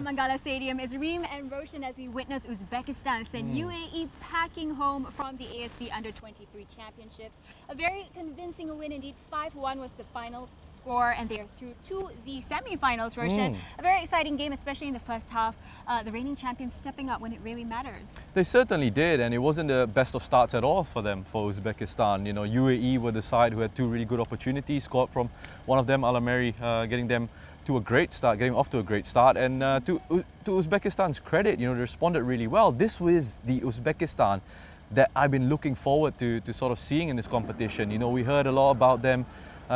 Mangala Stadium is Reem and Roshan as we witness Uzbekistan send UAE packing home from the AFC Under-23 Championships. A very convincing win indeed. 5-1 was the final score and they are through to the semi-finals, Roshan. A very exciting game, especially in the first half. The reigning champions stepping up when it really matters. They certainly did, and it wasn't the best of starts at all for them, for Uzbekistan. You know, UAE were the side who had two really good opportunities, scored from one of them, Al-Ameri, getting them to a great start, getting off to a great start. And to Uzbekistan's credit, you know, they responded really well. This was the Uzbekistan that I've been looking forward to sort of seeing in this competition. You know, we heard a lot about them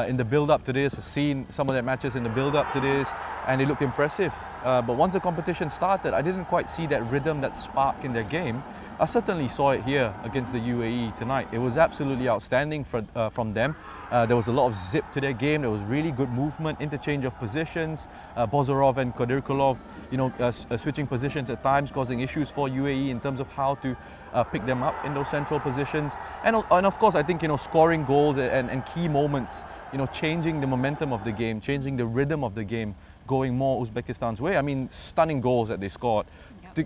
in the build-up to this, seen some of their matches in the build-up to this, and they looked impressive. But once the competition started, I didn't quite see that rhythm, that spark in their game. I certainly saw it here against the UAE tonight. It was absolutely outstanding from them. There was a lot of zip to their game. There was really good movement, interchange of positions. Bozorov and Kadirkulov, you know, switching positions at times, causing issues for UAE in terms of how to pick them up in those central positions. And of course, I think, you know, scoring goals and key moments, you know, changing the momentum of the game, changing the rhythm of the game, going more Uzbekistan's way. I mean, stunning goals that they scored.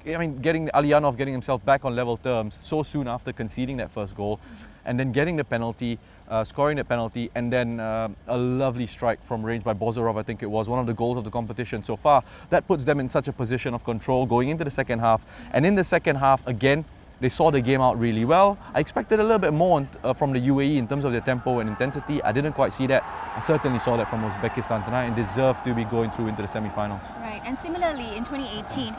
I mean, getting Aliyanov getting himself back on level terms so soon after conceding that first goal, and then getting the penalty, scoring the penalty, and then a lovely strike from range by Bozorov, I think it was, one of the goals of the competition so far. That puts them in such a position of control going into the second half. And in the second half, again, they saw the game out really well. I expected a little bit more from the UAE in terms of their tempo and intensity. I didn't quite see that. I certainly saw that from Uzbekistan tonight and deserve to be going through into the semi-finals. Right, and similarly in 2018,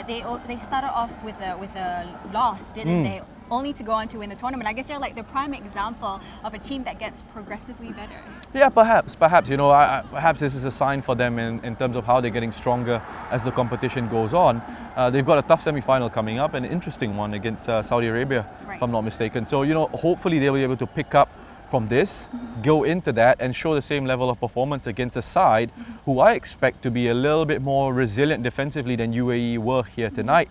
they started off with a loss, didn't they? Only to go on to win the tournament. I guess they're like the prime example of a team that gets progressively better. Yeah, perhaps, you know, perhaps this is a sign for them in terms of how they're getting stronger as the competition goes on. They've got a tough semi-final coming up, an interesting one against Saudi Arabia, if I'm not mistaken. So, you know, hopefully they'll be able to pick up from this, go into that and show the same level of performance against a side who I expect to be a little bit more resilient defensively than UAE were here tonight.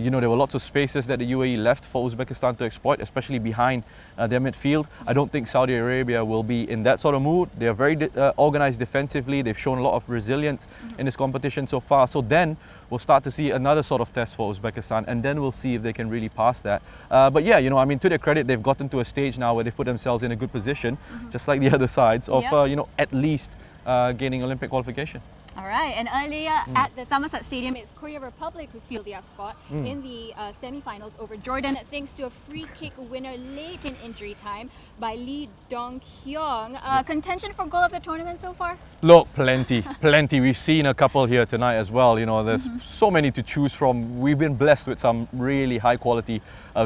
You know, there were lots of spaces that the UAE left for Uzbekistan to exploit, especially behind their midfield. I don't think Saudi Arabia will be in that sort of mood. They are very organized defensively. They've shown a lot of resilience in this competition so far. So then we'll start to see another sort of test for Uzbekistan, and then we'll see if they can really pass that. But yeah, you know, I mean, to their credit, they've gotten to a stage now where they've put themselves in a good position, just like the other sides, of, you know, at least gaining Olympic qualification. All right, and earlier at the Thammasat Stadium, it's Korea Republic who sealed their spot in the semi-finals over Jordan, thanks to a free kick winner late in injury time by Lee Dong-hyung. Contention for goal of the tournament so far? Look, plenty. We've seen a couple here tonight as well. You know, there's so many to choose from. We've been blessed with some really high quality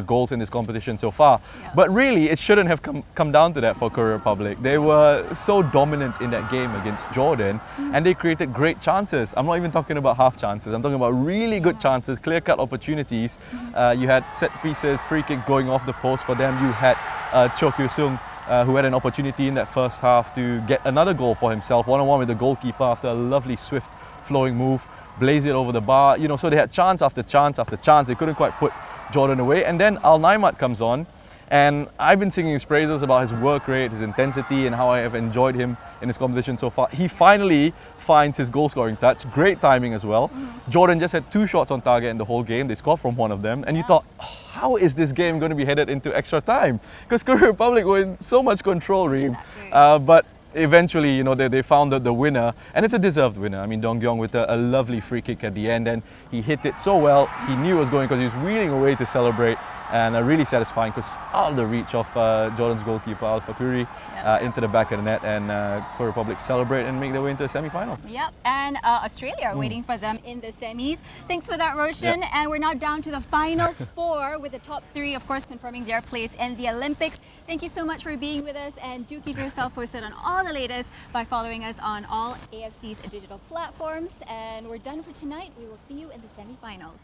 goals in this competition so far. But really, it shouldn't have come down to that for Korea Republic. They were so dominant in that game against Jordan, and they created great chances. I'm not even talking about half chances. I'm talking about really good chances, clear-cut opportunities. You had set pieces, free kick going off the post for them. You had Cho Kyu-sung, who had an opportunity in that first half to get another goal for himself, one-on-one with the goalkeeper after a lovely, swift, flowing move, blaze it over the bar. You know, so they had chance after chance after chance. They couldn't quite put Jordan away. And then Al-Naimat comes on, and I've been singing his praises about his work rate, his intensity, and how I have enjoyed him in this competition so far. He finally finds his goal-scoring touch. Great timing as well. Jordan just had 2 shots on target in the whole game. They scored from one of them. And you thought, how is this game going to be headed into extra time? Because Korea Republic were in so much control, Reem. But eventually, you know, they found the winner, and it's a deserved winner. I mean, Dong-hyung with a lovely free kick at the end, and he hit it so well. He knew it was going because he was wheeling away to celebrate, and really satisfying because out of the reach of Jordan's goalkeeper Al Fakuri into the back of the net, and Korea Republic celebrate and make their way into the semi-finals. Yep, and Australia are waiting for them in the semis. Thanks for that, Roshan. And we're now down to the final 4 with the top 3, of course, confirming their place in the Olympics. Thank you so much for being with us, and do keep yourself posted on all the latest by following us on all AFC's digital platforms. And we're done for tonight. We will see you in the semi-finals.